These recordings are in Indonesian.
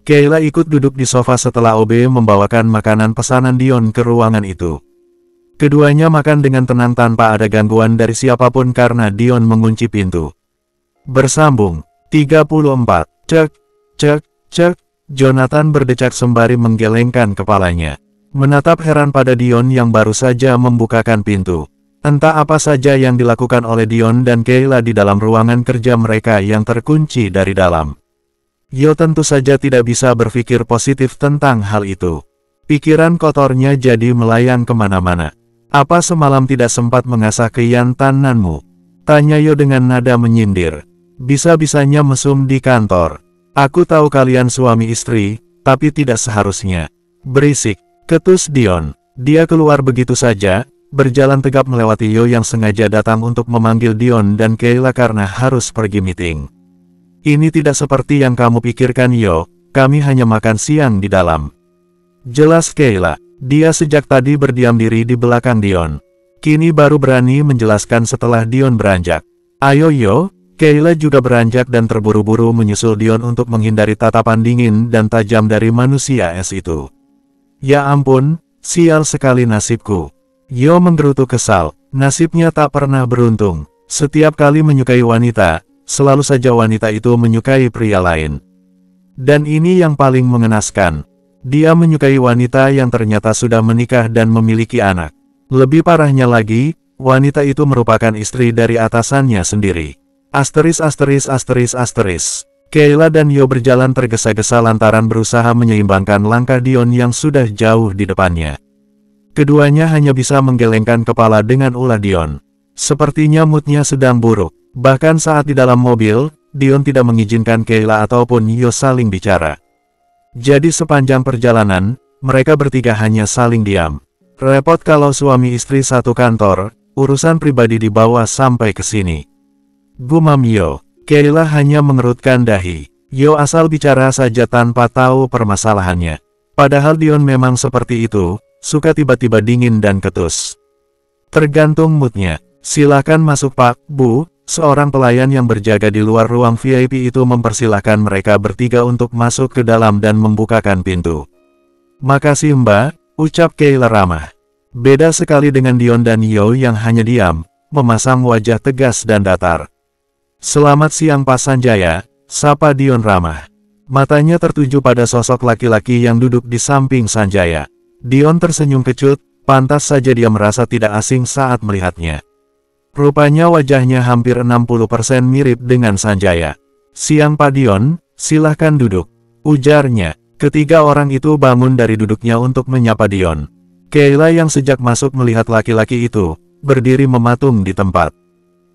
Kayla ikut duduk di sofa setelah OB membawakan makanan pesanan Dion ke ruangan itu. Keduanya makan dengan tenang tanpa ada gangguan dari siapapun karena Dion mengunci pintu. Bersambung. 34. Cek, cek, cek. Jonathan berdecak sembari menggelengkan kepalanya. Menatap heran pada Dion yang baru saja membukakan pintu. Entah apa saja yang dilakukan oleh Dion dan Kayla di dalam ruangan kerja mereka yang terkunci dari dalam. Yo tentu saja tidak bisa berpikir positif tentang hal itu. Pikiran kotornya jadi melayang kemana-mana. Apa semalam tidak sempat mengasah keyantananmu? Tanya Yo dengan nada menyindir. Bisa-bisanya mesum di kantor. Aku tahu kalian suami istri, tapi tidak seharusnya. Berisik, ketus Dion. Dia keluar begitu saja, berjalan tegap melewati Yo yang sengaja datang untuk memanggil Dion dan Kayla karena harus pergi meeting. Ini tidak seperti yang kamu pikirkan Yo, kami hanya makan siang di dalam. Jelas Kayla, dia sejak tadi berdiam diri di belakang Dion. Kini baru berani menjelaskan setelah Dion beranjak. Ayo Yo, Kayla juga beranjak dan terburu-buru menyusul Dion untuk menghindari tatapan dingin dan tajam dari manusia es itu. Ya ampun, sial sekali nasibku. Yo menggerutu kesal, nasibnya tak pernah beruntung. Setiap kali menyukai wanita, selalu saja wanita itu menyukai pria lain. Dan ini yang paling mengenaskan. Dia menyukai wanita yang ternyata sudah menikah dan memiliki anak. Lebih parahnya lagi, wanita itu merupakan istri dari atasannya sendiri. Asteris asteris asteris asteris. Kayla dan Yo berjalan tergesa-gesa lantaran berusaha menyeimbangkan langkah Dion yang sudah jauh di depannya. Keduanya hanya bisa menggelengkan kepala dengan ulah Dion. Sepertinya moodnya sedang buruk. Bahkan saat di dalam mobil, Dion tidak mengizinkan Kayla ataupun Yo saling bicara. Jadi sepanjang perjalanan, mereka bertiga hanya saling diam. Repot kalau suami istri satu kantor, urusan pribadi dibawa sampai ke sini. Gumam Yo. Kayla hanya mengerutkan dahi. Yo asal bicara saja tanpa tahu permasalahannya. Padahal Dion memang seperti itu, suka tiba-tiba dingin dan ketus. Tergantung moodnya. Silakan masuk Pak, Bu. Seorang pelayan yang berjaga di luar ruang VIP itu mempersilahkan mereka bertiga untuk masuk ke dalam dan membukakan pintu. Makasih Mbak, ucap Kayla ramah. Beda sekali dengan Dion dan Yo yang hanya diam, memasang wajah tegas dan datar. Selamat siang Pak Sanjaya, sapa Dion ramah. Matanya tertuju pada sosok laki-laki yang duduk di samping Sanjaya. Dion tersenyum kecut, pantas saja dia merasa tidak asing saat melihatnya. Rupanya wajahnya hampir 60% mirip dengan Sanjaya. Siang Pak Dion, silahkan duduk, ujarnya. Ketiga orang itu bangun dari duduknya untuk menyapa Dion. Kayla yang sejak masuk melihat laki-laki itu, berdiri mematung di tempat.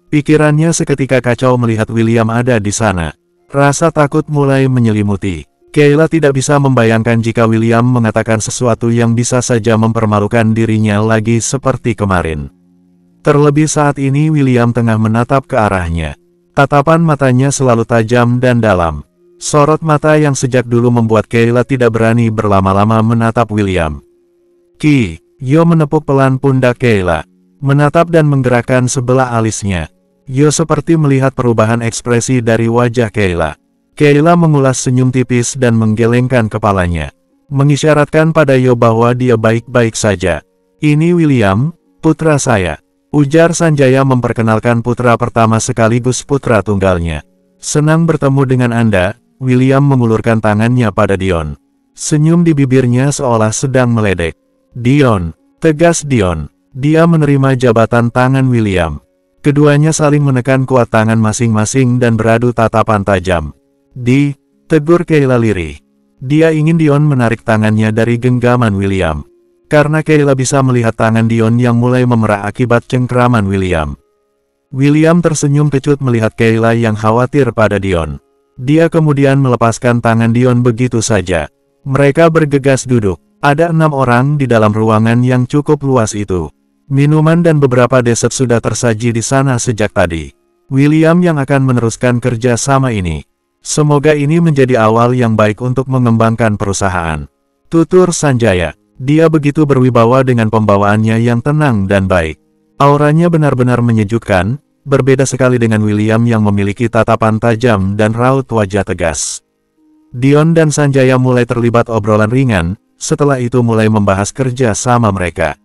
Pikirannya seketika kacau melihat William ada di sana. Rasa takut mulai menyelimuti. Kayla tidak bisa membayangkan jika William mengatakan sesuatu yang bisa saja mempermalukan dirinya lagi seperti kemarin. Terlebih saat ini William tengah menatap ke arahnya. Tatapan matanya selalu tajam dan dalam. Sorot mata yang sejak dulu membuat Kayla tidak berani berlama-lama menatap William. Yo menepuk pelan pundak Kayla. Menatap dan menggerakkan sebelah alisnya. Yo seperti melihat perubahan ekspresi dari wajah Kayla. Kayla mengulas senyum tipis dan menggelengkan kepalanya. Mengisyaratkan pada Yo bahwa dia baik-baik saja. Ini William, putra saya. Ujar Sanjaya memperkenalkan putra pertama sekaligus putra tunggalnya. Senang bertemu dengan Anda, William mengulurkan tangannya pada Dion. Senyum di bibirnya seolah sedang meledek. Dion, tegas Dion. Dia menerima jabatan tangan William. Keduanya saling menekan kuat tangan masing-masing dan beradu tatapan tajam. Tegur Kayla lirih. Dia ingin Dion menarik tangannya dari genggaman William. Karena Kayla bisa melihat tangan Dion yang mulai memerah akibat cengkeraman William. William tersenyum kecut melihat Kayla yang khawatir pada Dion. Dia kemudian melepaskan tangan Dion begitu saja. Mereka bergegas duduk. Ada 6 orang di dalam ruangan yang cukup luas itu. Minuman dan beberapa dessert sudah tersaji di sana sejak tadi. William yang akan meneruskan kerja sama ini. Semoga ini menjadi awal yang baik untuk mengembangkan perusahaan. Tutur Sanjaya. Dia begitu berwibawa dengan pembawaannya yang tenang dan baik. Auranya benar-benar menyejukkan, berbeda sekali dengan William yang memiliki tatapan tajam dan raut wajah tegas. Dion dan Sanjaya mulai terlibat obrolan ringan, setelah itu mulai membahas kerja sama mereka.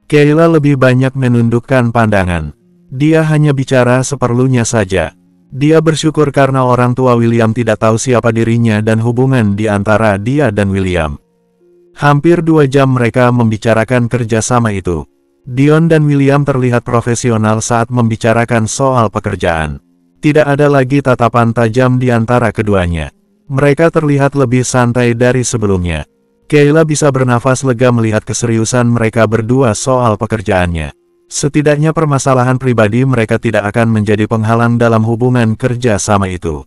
Kayla lebih banyak menundukkan pandangan. Dia hanya bicara seperlunya saja. Dia bersyukur karena orang tua William tidak tahu siapa dirinya dan hubungan di antara dia dan William. Hampir 2 jam mereka membicarakan kerjasama itu. Dion dan William terlihat profesional saat membicarakan soal pekerjaan. Tidak ada lagi tatapan tajam di antara keduanya. Mereka terlihat lebih santai dari sebelumnya. Kayla bisa bernafas lega melihat keseriusan mereka berdua soal pekerjaannya. Setidaknya permasalahan pribadi mereka tidak akan menjadi penghalang dalam hubungan kerjasama itu.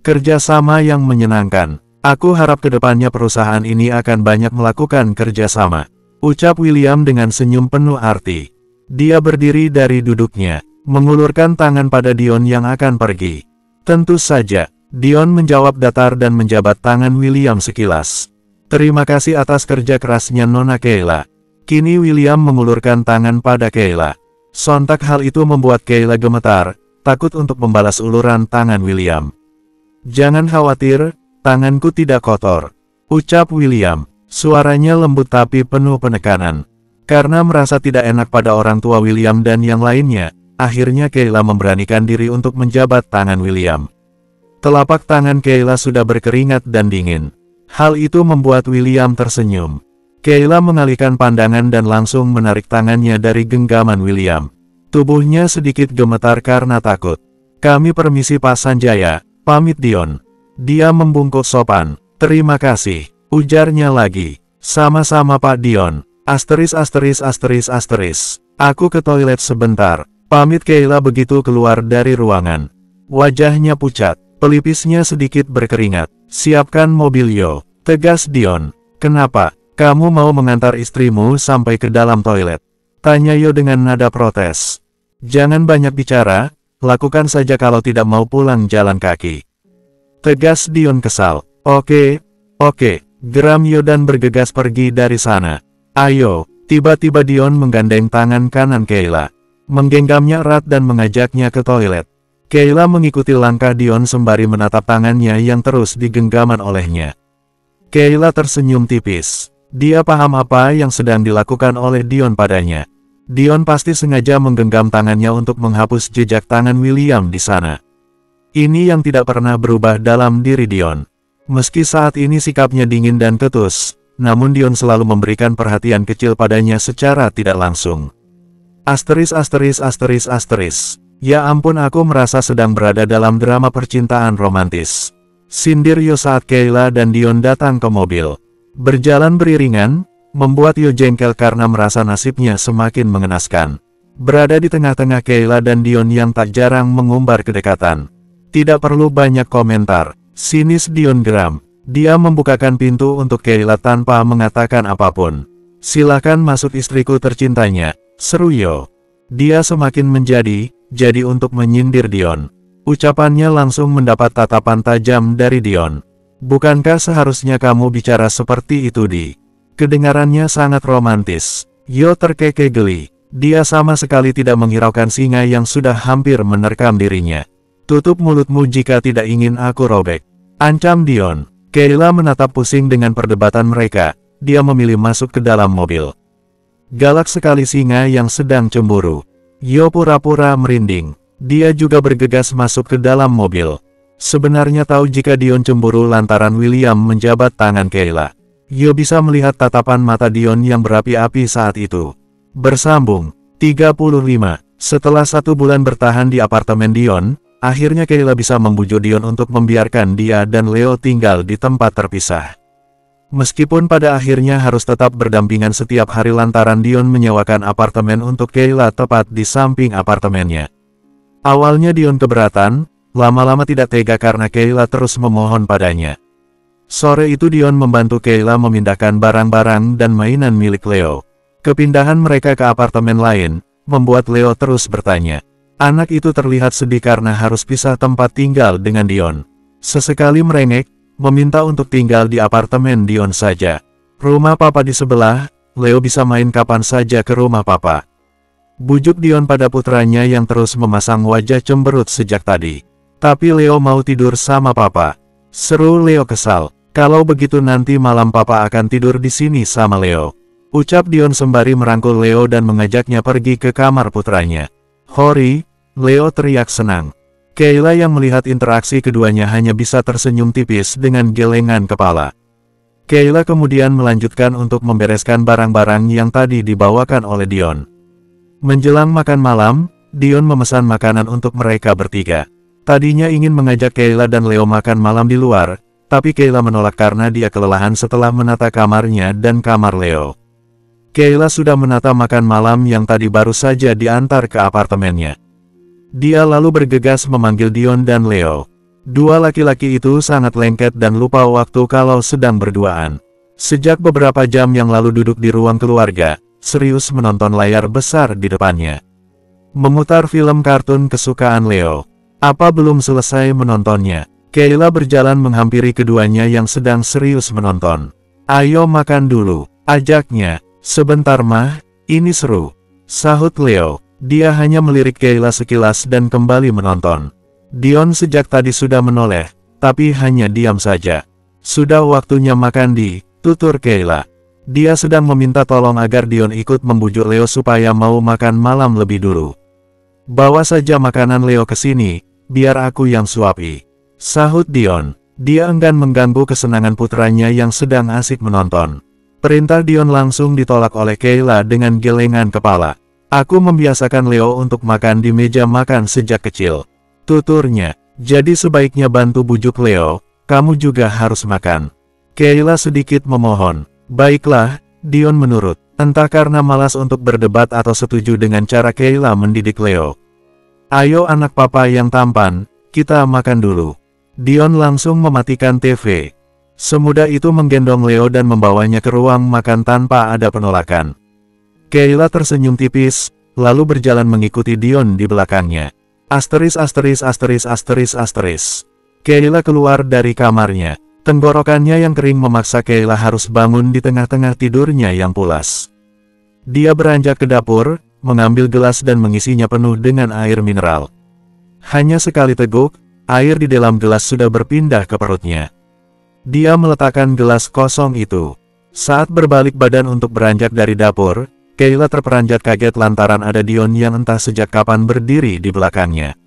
Kerjasama yang menyenangkan. Aku harap kedepannya perusahaan ini akan banyak melakukan kerjasama, ucap William dengan senyum penuh arti. Dia berdiri dari duduknya, mengulurkan tangan pada Dion yang akan pergi. Tentu saja, Dion menjawab datar dan menjabat tangan William sekilas. Terima kasih atas kerja kerasnya Nona Kayla. Kini William mengulurkan tangan pada Kayla. Sontak hal itu membuat Kayla gemetar, takut untuk membalas uluran tangan William. Jangan khawatir, tanganku tidak kotor, ucap William. Suaranya lembut tapi penuh penekanan. Karena merasa tidak enak pada orang tua William dan yang lainnya, akhirnya Kayla memberanikan diri untuk menjabat tangan William. Telapak tangan Kayla sudah berkeringat dan dingin. Hal itu membuat William tersenyum. Kayla mengalihkan pandangan dan langsung menarik tangannya dari genggaman William. Tubuhnya sedikit gemetar karena takut. Kami permisi Pak Sanjaya, pamit Dion. Dia membungkuk sopan. Terima kasih, ujarnya lagi. Sama-sama Pak Dion. Asteris. Aku ke toilet sebentar. Pamit Kayla begitu keluar dari ruangan. Wajahnya pucat, pelipisnya sedikit berkeringat. Siapkan mobil yo, tegas Dion. Kenapa? Kamu mau mengantar istrimu sampai ke dalam toilet? Tanya Yo dengan nada protes. Jangan banyak bicara, lakukan saja kalau tidak mau pulang jalan kaki. Tegas Dion kesal. Oke, geram Yo dan bergegas pergi dari sana. Ayo, tiba-tiba Dion menggandeng tangan kanan Kayla. Menggenggamnya erat dan mengajaknya ke toilet. Kayla mengikuti langkah Dion sembari menatap tangannya yang terus digenggaman olehnya. Kayla tersenyum tipis. Dia paham apa yang sedang dilakukan oleh Dion padanya. Dion pasti sengaja menggenggam tangannya untuk menghapus jejak tangan William di sana. Ini yang tidak pernah berubah dalam diri Dion. Meski saat ini sikapnya dingin dan ketus, namun Dion selalu memberikan perhatian kecil padanya secara tidak langsung. Asteris. Ya ampun, aku merasa sedang berada dalam drama percintaan romantis. Sindir Yo saat Kayla dan Dion datang ke mobil. Berjalan beriringan, membuat Yo jengkel karena merasa nasibnya semakin mengenaskan. Berada di tengah-tengah Kayla dan Dion yang tak jarang mengumbar kedekatan. Tidak perlu banyak komentar, sinis Dion geram. Dia membukakan pintu untuk Kayla tanpa mengatakan apapun. Silakan masuk istriku tercintanya, seru Yo. Dia semakin jadi untuk menyindir Dion. Ucapannya langsung mendapat tatapan tajam dari Dion. Bukankah seharusnya kamu bicara seperti itu Di? Kedengarannya sangat romantis. Yo terkekeh geli. Dia sama sekali tidak menghiraukan singa yang sudah hampir menerkam dirinya. Tutup mulutmu jika tidak ingin aku robek, ancam Dion. Kayla menatap pusing dengan perdebatan mereka. Dia memilih masuk ke dalam mobil. Galak sekali singa yang sedang cemburu. Yo pura-pura merinding. Dia juga bergegas masuk ke dalam mobil. Sebenarnya tahu jika Dion cemburu lantaran William menjabat tangan Kayla. Yo bisa melihat tatapan mata Dion yang berapi-api saat itu. Bersambung 35. Setelah 1 bulan bertahan di apartemen Dion, akhirnya Kayla bisa membujuk Dion untuk membiarkan dia dan Leo tinggal di tempat terpisah. Meskipun pada akhirnya harus tetap berdampingan setiap hari lantaran Dion menyewakan apartemen untuk Kayla tepat di samping apartemennya. Awalnya Dion keberatan, lama-lama tidak tega karena Kayla terus memohon padanya. Sore itu Dion membantu Kayla memindahkan barang-barang dan mainan milik Leo. Kepindahan mereka ke apartemen lain, membuat Leo terus bertanya. Anak itu terlihat sedih karena harus pisah tempat tinggal dengan Dion. Sesekali merengek, meminta untuk tinggal di apartemen Dion saja. Rumah papa di sebelah, Leo bisa main kapan saja ke rumah papa. Bujuk Dion pada putranya yang terus memasang wajah cemberut sejak tadi. Tapi Leo mau tidur sama papa. Seru Leo kesal. Kalau begitu nanti malam papa akan tidur di sini sama Leo. Ucap Dion sembari merangkul Leo dan mengajaknya pergi ke kamar putranya. Hori, Leo teriak senang. Kayla yang melihat interaksi keduanya hanya bisa tersenyum tipis dengan gelengan kepala. Kayla kemudian melanjutkan untuk membereskan barang-barang yang tadi dibawakan oleh Dion. Menjelang makan malam, Dion memesan makanan untuk mereka bertiga. Tadinya ingin mengajak Kayla dan Leo makan malam di luar, tapi Kayla menolak karena dia kelelahan setelah menata kamarnya dan kamar Leo. Kayla sudah menata makan malam yang tadi baru saja diantar ke apartemennya. Dia lalu bergegas memanggil Dion dan Leo. Dua laki-laki itu sangat lengket dan lupa waktu kalau sedang berduaan. Sejak beberapa jam yang lalu duduk di ruang keluarga, serius menonton layar besar di depannya. Memutar film kartun kesukaan Leo. Apa belum selesai menontonnya? Kayla berjalan menghampiri keduanya yang sedang serius menonton. Ayo makan dulu, ajaknya. Sebentar mah, ini seru. Sahut Leo. Dia hanya melirik Kayla sekilas dan kembali menonton. Dion sejak tadi sudah menoleh, tapi hanya diam saja. Sudah waktunya makan tutur Kayla. Dia sedang meminta tolong agar Dion ikut membujuk Leo supaya mau makan malam lebih dulu. Bawa saja makanan Leo ke sini, biar aku yang suapi. Sahut Dion. Dia enggan mengganggu kesenangan putranya yang sedang asik menonton. Perintah Dion langsung ditolak oleh Kayla dengan gelengan kepala. Aku membiasakan Leo untuk makan di meja makan sejak kecil. Tuturnya. Jadi sebaiknya bantu bujuk Leo, kamu juga harus makan. Kayla sedikit memohon. Baiklah, Dion menurut. Entah karena malas untuk berdebat atau setuju dengan cara Kayla mendidik Leo. Ayo anak papa yang tampan, kita makan dulu. Dion langsung mematikan TV. Semudah itu menggendong Leo dan membawanya ke ruang makan tanpa ada penolakan. Kayla tersenyum tipis, lalu berjalan mengikuti Dion di belakangnya. Asteris. Kayla keluar dari kamarnya. Tenggorokannya yang kering memaksa Kayla harus bangun di tengah-tengah tidurnya yang pulas. Dia beranjak ke dapur, mengambil gelas dan mengisinya penuh dengan air mineral. Hanya sekali teguk, air di dalam gelas sudah berpindah ke perutnya. Dia meletakkan gelas kosong itu. Saat berbalik badan untuk beranjak dari dapur, Kayla terperanjat kaget lantaran ada Dion yang entah sejak kapan berdiri di belakangnya.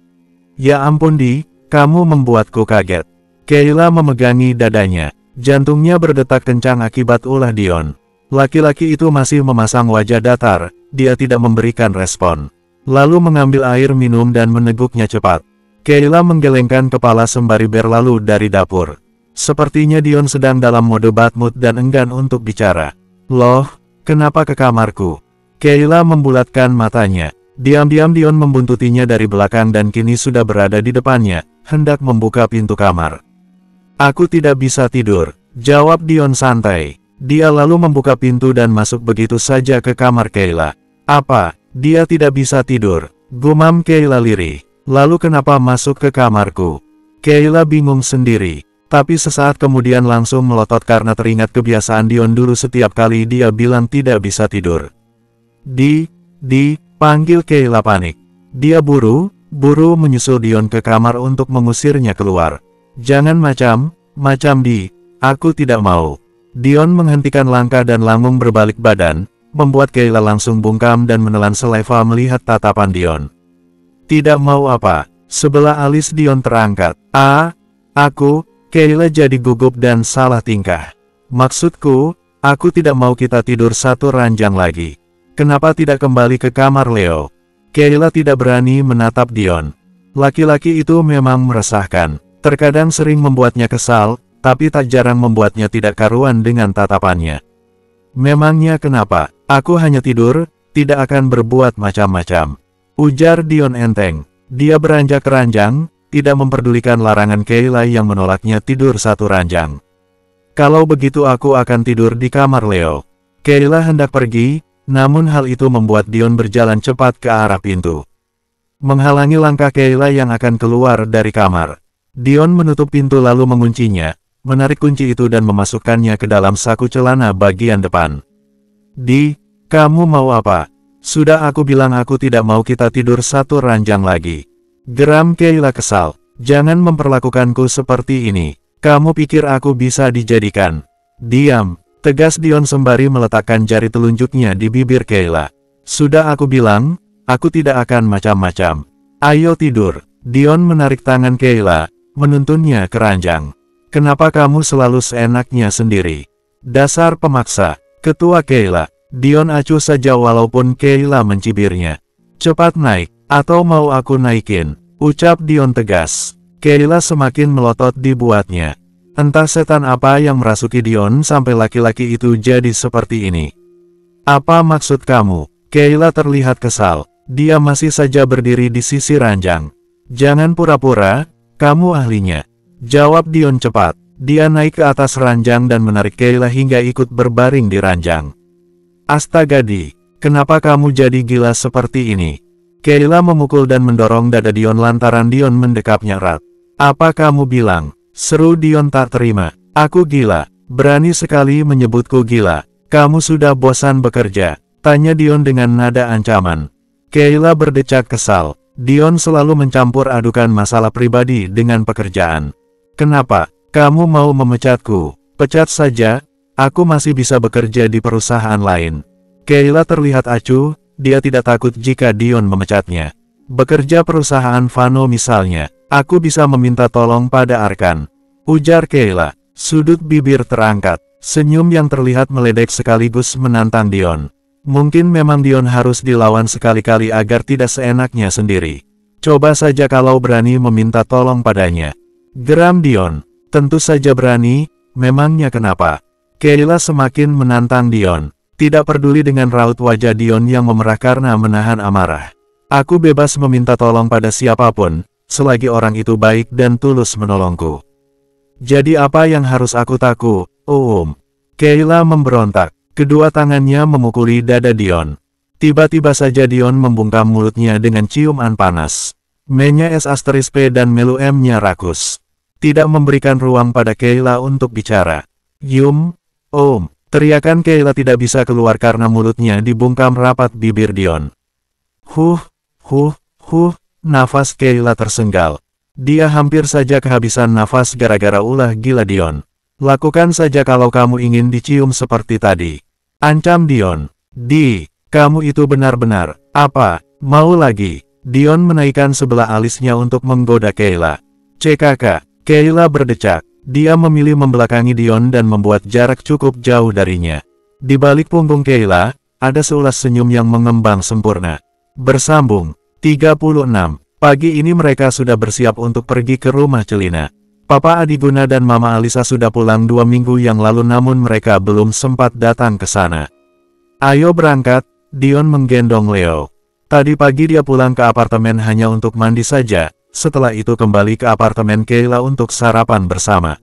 Ya ampun kamu membuatku kaget. Kayla memegangi dadanya. Jantungnya berdetak kencang akibat ulah Dion. Laki-laki itu masih memasang wajah datar, dia tidak memberikan respon. Lalu mengambil air minum dan meneguknya cepat. Kayla menggelengkan kepala sembari berlalu dari dapur. Sepertinya Dion sedang dalam mode bad mood dan enggan untuk bicara. Loh, kenapa ke kamarku? Kayla membulatkan matanya. Diam-diam Dion membuntutinya dari belakang dan kini sudah berada di depannya, hendak membuka pintu kamar. Aku tidak bisa tidur, jawab Dion santai. Dia lalu membuka pintu dan masuk begitu saja ke kamar Kayla. Apa? Dia tidak bisa tidur, gumam Kayla lirih. Lalu kenapa masuk ke kamarku? Kayla bingung sendiri. Tapi sesaat kemudian langsung melotot karena teringat kebiasaan Dion dulu setiap kali dia bilang tidak bisa tidur. Panggil Kayla panik. Dia buru menyusul Dion ke kamar untuk mengusirnya keluar. Jangan macam aku tidak mau. Dion menghentikan langkah dan langsung berbalik badan, membuat Kayla langsung bungkam dan menelan seleva melihat tatapan Dion. Tidak mau apa? Sebelah alis Dion terangkat. Kayla jadi gugup dan salah tingkah. Maksudku, aku tidak mau kita tidur satu ranjang lagi. Kenapa tidak kembali ke kamar Leo? Kayla tidak berani menatap Dion. Laki-laki itu memang meresahkan. Terkadang sering membuatnya kesal, tapi tak jarang membuatnya tidak karuan dengan tatapannya. Memangnya kenapa? Aku hanya tidur, tidak akan berbuat macam-macam. Ujar Dion enteng. Dia beranjak ke ranjang, tidak memperdulikan larangan Kayla yang menolaknya tidur satu ranjang. Kalau begitu aku akan tidur di kamar Leo. Kayla hendak pergi, namun hal itu membuat Dion berjalan cepat ke arah pintu. Menghalangi langkah Kayla yang akan keluar dari kamar. Dion menutup pintu lalu menguncinya, menarik kunci itu dan memasukkannya ke dalam saku celana bagian depan. Kamu mau apa? Sudah aku bilang aku tidak mau kita tidur satu ranjang lagi. Geram Kayla kesal. Jangan memperlakukanku seperti ini. Kamu pikir aku bisa dijadikan? Diam, tegas Dion sembari meletakkan jari telunjuknya di bibir Kayla. Sudah aku bilang, aku tidak akan macam-macam. Ayo tidur. Dion menarik tangan Kayla, menuntunnya ke ranjang. Kenapa kamu selalu seenaknya sendiri? Dasar pemaksa. Ketua Kayla. Dion acuh saja walaupun Kayla mencibirnya. Cepat naik, atau mau aku naikin, ucap Dion tegas. Kayla semakin melotot dibuatnya. Entah setan apa yang merasuki Dion sampai laki-laki itu jadi seperti ini. Apa maksud kamu? Kayla terlihat kesal. Dia masih saja berdiri di sisi ranjang. Jangan pura-pura, kamu ahlinya. Jawab Dion cepat. Dia naik ke atas ranjang dan menarik Kayla hingga ikut berbaring di ranjang. Astaga Di, kenapa kamu jadi gila seperti ini? Kayla memukul dan mendorong dada Dion lantaran Dion mendekapnya erat. Apa kamu bilang? Seru Dion tak terima. Aku gila. Berani sekali menyebutku gila. Kamu sudah bosan bekerja? Tanya Dion dengan nada ancaman. Kayla berdecak kesal. Dion selalu mencampur adukan masalah pribadi dengan pekerjaan. Kenapa? Kamu mau memecatku? Pecat saja, aku masih bisa bekerja di perusahaan lain. Kayla terlihat acuh, dia tidak takut jika Dion memecatnya. Bekerja perusahaan Vano misalnya. Aku bisa meminta tolong pada Arkan. Ujar Kayla. Sudut bibir terangkat. Senyum yang terlihat meledek sekaligus menantang Dion. Mungkin memang Dion harus dilawan sekali-kali agar tidak seenaknya sendiri. Coba saja kalau berani meminta tolong padanya. Geram Dion. Tentu saja berani, memangnya kenapa? Kayla semakin menantang Dion. Tidak peduli dengan raut wajah Dion yang memerah karena menahan amarah. Aku bebas meminta tolong pada siapapun, selagi orang itu baik dan tulus menolongku. Jadi apa yang harus aku takut? Kayla memberontak. Kedua tangannya memukuli dada Dion. Tiba-tiba saja Dion membungkam mulutnya dengan ciuman panas. M-nya S*P dan melu M-nya rakus. Tidak memberikan ruang pada Kayla untuk bicara. Teriakan Kayla tidak bisa keluar karena mulutnya dibungkam rapat bibir Dion. Nafas Kayla tersengal. Dia hampir saja kehabisan nafas gara-gara ulah gila Dion. Lakukan saja kalau kamu ingin dicium seperti tadi. Ancam Dion. Di, kamu itu benar-benar, apa, mau lagi? Dion menaikkan sebelah alisnya untuk menggoda Kayla. CKK, Kayla berdecak. Dia memilih membelakangi Dion dan membuat jarak cukup jauh darinya. Di balik punggung Kayla, ada seulas senyum yang mengembang sempurna. Bersambung. 36. Pagi ini mereka sudah bersiap untuk pergi ke rumah Celina. Papa Adiguna dan Mama Alisa sudah pulang 2 minggu yang lalu namun mereka belum sempat datang ke sana. Ayo berangkat, Dion menggendong Leo. Tadi pagi dia pulang ke apartemen hanya untuk mandi saja, setelah itu kembali ke apartemen Kayla untuk sarapan bersama.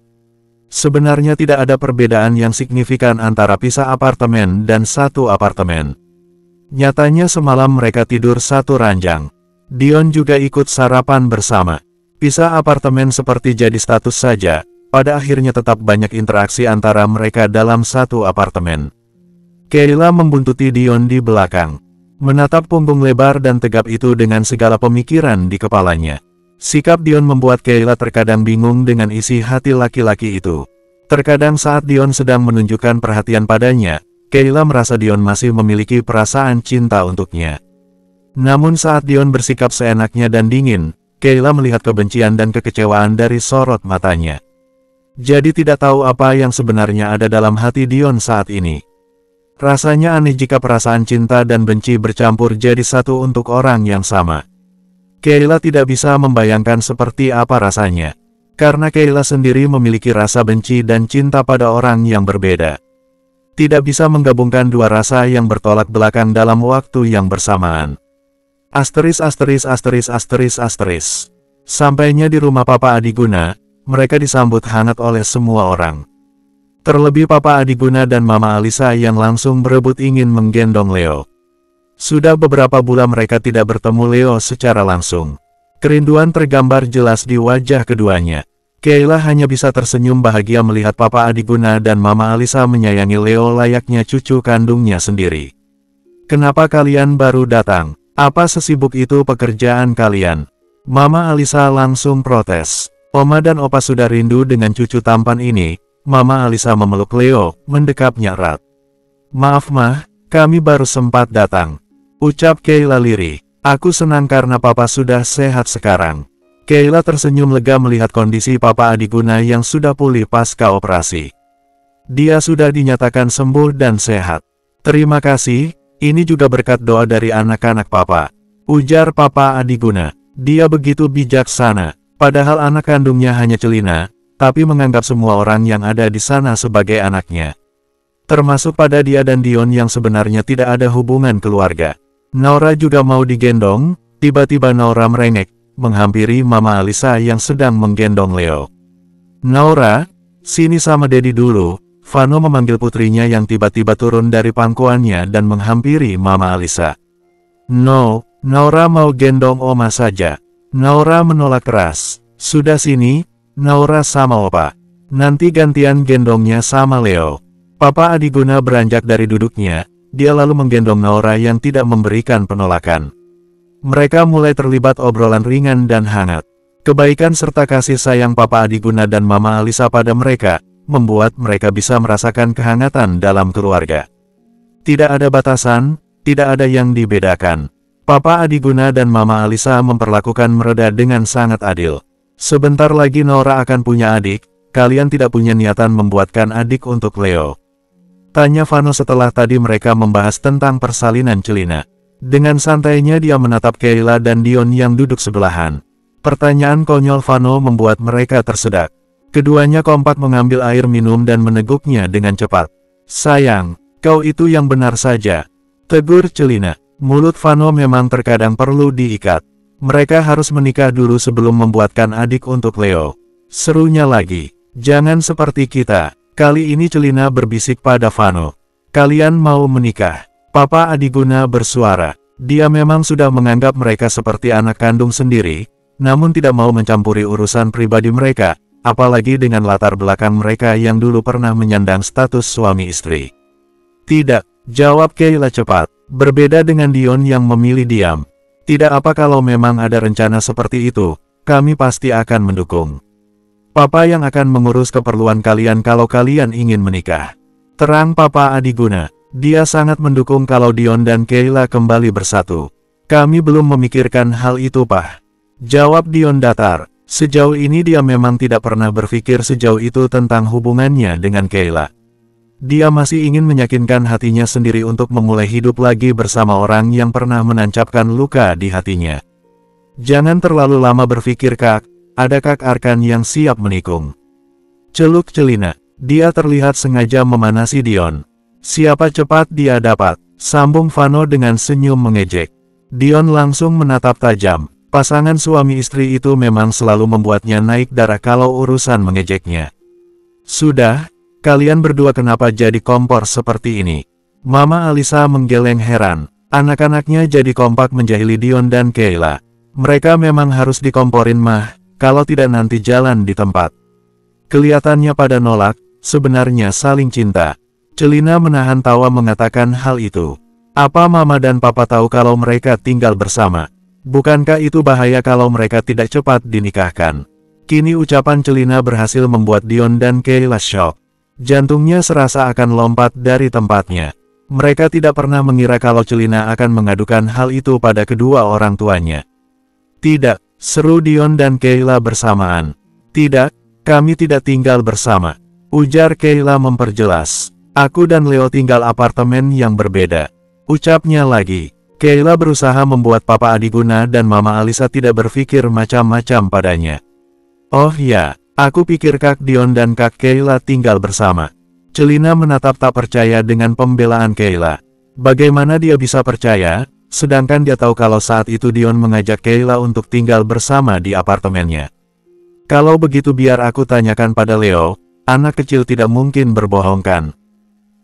Sebenarnya tidak ada perbedaan yang signifikan antara pisah apartemen dan satu apartemen. Nyatanya semalam mereka tidur satu ranjang. Dion juga ikut sarapan bersama. Pisah apartemen seperti jadi status saja, pada akhirnya tetap banyak interaksi antara mereka dalam satu apartemen. Kayla membuntuti Dion di belakang. Menatap punggung lebar dan tegap itu dengan segala pemikiran di kepalanya. Sikap Dion membuat Kayla terkadang bingung dengan isi hati laki-laki itu. Terkadang saat Dion sedang menunjukkan perhatian padanya, Kayla merasa Dion masih memiliki perasaan cinta untuknya. Namun saat Dion bersikap seenaknya dan dingin, Kayla melihat kebencian dan kekecewaan dari sorot matanya. Jadi tidak tahu apa yang sebenarnya ada dalam hati Dion saat ini. Rasanya aneh jika perasaan cinta dan benci bercampur jadi satu untuk orang yang sama. Kayla tidak bisa membayangkan seperti apa rasanya. Karena Kayla sendiri memiliki rasa benci dan cinta pada orang yang berbeda. Tidak bisa menggabungkan dua rasa yang bertolak belakang dalam waktu yang bersamaan. Sampainya di rumah Papa Adiguna, mereka disambut hangat oleh semua orang. Terlebih Papa Adiguna dan Mama Alisa yang langsung berebut ingin menggendong Leo. Sudah beberapa bulan mereka tidak bertemu Leo secara langsung. Kerinduan tergambar jelas di wajah keduanya. Kayla hanya bisa tersenyum bahagia melihat Papa Adiguna dan Mama Alisa menyayangi Leo layaknya cucu kandungnya sendiri. Kenapa kalian baru datang? Apa sesibuk itu pekerjaan kalian? Mama Alisa langsung protes. Oma dan Opa sudah rindu dengan cucu tampan ini. Mama Alisa memeluk Leo, mendekapnya erat. Maaf Mah, kami baru sempat datang. Ucap Kayla lirih. Aku senang karena Papa sudah sehat sekarang. Kayla tersenyum lega melihat kondisi Papa Adiguna yang sudah pulih pasca operasi. Dia sudah dinyatakan sembuh dan sehat. Terima kasih, ini juga berkat doa dari anak-anak Papa. Ujar Papa Adiguna. Dia begitu bijaksana, padahal anak kandungnya hanya Celina, tapi menganggap semua orang yang ada di sana sebagai anaknya. Termasuk pada dia dan Dion yang sebenarnya tidak ada hubungan keluarga. Naura juga mau digendong, tiba-tiba Naura merengek, menghampiri Mama Alisa yang sedang menggendong Leo. Naura, sini sama Dedi dulu. Vano memanggil putrinya yang tiba-tiba turun dari pangkuannya dan menghampiri Mama Alisa. No, Naura mau gendong Oma saja. Naura menolak keras. Sudah sini, Naura sama Opa. Nanti gantian gendongnya sama Leo. Papa Adiguna beranjak dari duduknya, dia lalu menggendong Naura yang tidak memberikan penolakan. Mereka mulai terlibat obrolan ringan dan hangat. Kebaikan serta kasih sayang Papa Adiguna dan Mama Alisa pada mereka, membuat mereka bisa merasakan kehangatan dalam keluarga. Tidak ada batasan, tidak ada yang dibedakan. Papa Adiguna dan Mama Alisa memperlakukan mereka dengan sangat adil. Sebentar lagi Naura akan punya adik, kalian tidak punya niatan membuatkan adik untuk Leo? Tanya Vano setelah tadi mereka membahas tentang persalinan Celina. Dengan santainya dia menatap Kayla dan Dion yang duduk sebelahan. Pertanyaan konyol Vano membuat mereka tersedak. Keduanya kompak mengambil air minum dan meneguknya dengan cepat. Sayang, kau itu yang benar saja. Tegur Celina. Mulut Vano memang terkadang perlu diikat. Mereka harus menikah dulu sebelum membuatkan adik untuk Leo. Serunya lagi. Jangan seperti kita. Kali ini Celina berbisik pada Vano. Kalian mau menikah? Papa Adiguna bersuara. Dia memang sudah menganggap mereka seperti anak kandung sendiri, namun tidak mau mencampuri urusan pribadi mereka. Apalagi dengan latar belakang mereka yang dulu pernah menyandang status suami istri. Tidak, jawab Kayla cepat. Berbeda dengan Dion yang memilih diam. Tidak apa kalau memang ada rencana seperti itu, kami pasti akan mendukung. Papa yang akan mengurus keperluan kalian kalau kalian ingin menikah. Terang Papa Adiguna. Dia sangat mendukung kalau Dion dan Kayla kembali bersatu. Kami belum memikirkan hal itu Pak. Jawab Dion datar. Sejauh ini dia memang tidak pernah berpikir sejauh itu tentang hubungannya dengan Kayla. Dia masih ingin meyakinkan hatinya sendiri untuk memulai hidup lagi bersama orang yang pernah menancapkan luka di hatinya. Jangan terlalu lama berpikir Kak, ada Kak Arkan yang siap menikung. Celuk Celina, dia terlihat sengaja memanasi Dion. Siapa cepat dia dapat, sambung Vano dengan senyum mengejek. Dion langsung menatap tajam. Pasangan suami istri itu memang selalu membuatnya naik darah kalau urusan mengejeknya. Sudah, kalian berdua kenapa jadi kompor seperti ini? Mama Alisa menggeleng heran. Anak-anaknya jadi kompak menjahili Dion dan Kayla. Mereka memang harus dikomporin Mah, kalau tidak nanti jalan di tempat. Kelihatannya pada nolak, sebenarnya saling cinta. Celina menahan tawa mengatakan hal itu. Apa Mama dan Papa tahu kalau mereka tinggal bersama? Bukankah itu bahaya kalau mereka tidak cepat dinikahkan? Kini ucapan Celina berhasil membuat Dion dan Kayla shock. Jantungnya serasa akan lompat dari tempatnya. Mereka tidak pernah mengira kalau Celina akan mengadukan hal itu pada kedua orang tuanya. Tidak, seru Dion dan Kayla bersamaan. Tidak, kami tidak tinggal bersama. Ujar Kayla memperjelas. Aku dan Leo tinggal apartemen yang berbeda. Ucapnya lagi. Kayla berusaha membuat Papa Adiguna dan Mama Alisa tidak berpikir macam-macam padanya. Oh ya, aku pikir Kak Dion dan Kak Kayla tinggal bersama. Celina menatap tak percaya dengan pembelaan Kayla. Bagaimana dia bisa percaya, sedangkan dia tahu kalau saat itu Dion mengajak Kayla untuk tinggal bersama di apartemennya. Kalau begitu biar aku tanyakan pada Leo, anak kecil tidak mungkin berbohongkan.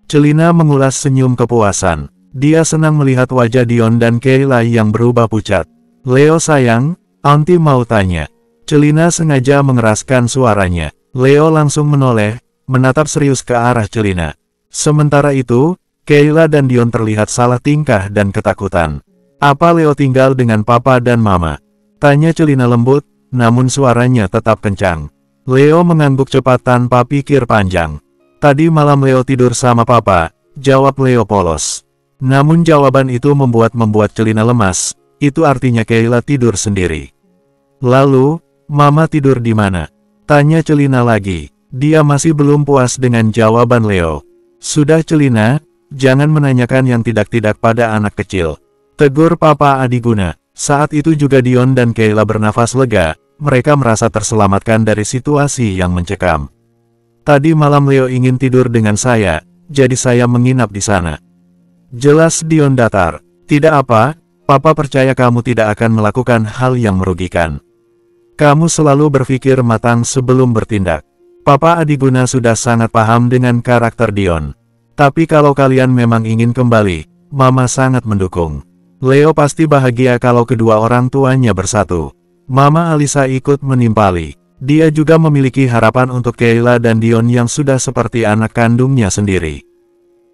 Celina mengulas senyum kepuasan. Dia senang melihat wajah Dion dan Kayla yang berubah pucat. Leo sayang, Auntie mau tanya. Celina sengaja mengeraskan suaranya. Leo langsung menoleh, menatap serius ke arah Celina. Sementara itu, Kayla dan Dion terlihat salah tingkah dan ketakutan. Apa Leo tinggal dengan Papa dan Mama? Tanya Celina lembut, namun suaranya tetap kencang. Leo mengangguk cepat tanpa pikir panjang. Tadi malam Leo tidur sama papa, jawab Leo polos. Namun jawaban itu membuat Celina lemas, itu artinya Kayla tidur sendiri. Lalu, Mama tidur di mana? Tanya Celina lagi. Dia masih belum puas dengan jawaban Leo. Sudah Celina, jangan menanyakan yang tidak-tidak pada anak kecil. Tegur Papa Adiguna. Saat itu juga Dion dan Kayla bernafas lega, mereka merasa terselamatkan dari situasi yang mencekam. Tadi malam Leo ingin tidur dengan saya, jadi saya menginap di sana. Jelas Dion datar. Tidak apa, Papa percaya kamu tidak akan melakukan hal yang merugikan. Kamu selalu berpikir matang sebelum bertindak. Papa Adiguna sudah sangat paham dengan karakter Dion. Tapi kalau kalian memang ingin kembali, Mama sangat mendukung. Leo pasti bahagia kalau kedua orang tuanya bersatu. Mama Alisa ikut menimpali. Dia juga memiliki harapan untuk Kayla dan Dion yang sudah seperti anak kandungnya sendiri.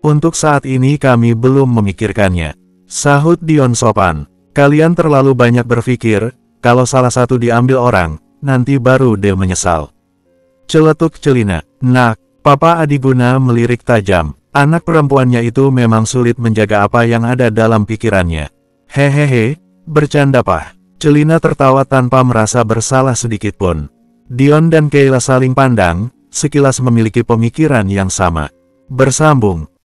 Untuk saat ini kami belum memikirkannya. Sahut Dion sopan. Kalian terlalu banyak berpikir, kalau salah satu diambil orang, nanti baru dia menyesal. Celetuk Celina. Nak, Papa Adiguna melirik tajam. Anak perempuannya itu memang sulit menjaga apa yang ada dalam pikirannya. Hehehe, bercanda Pak. Celina tertawa tanpa merasa bersalah sedikitpun. Dion dan Kayla saling pandang, sekilas memiliki pemikiran yang sama. Bersambung.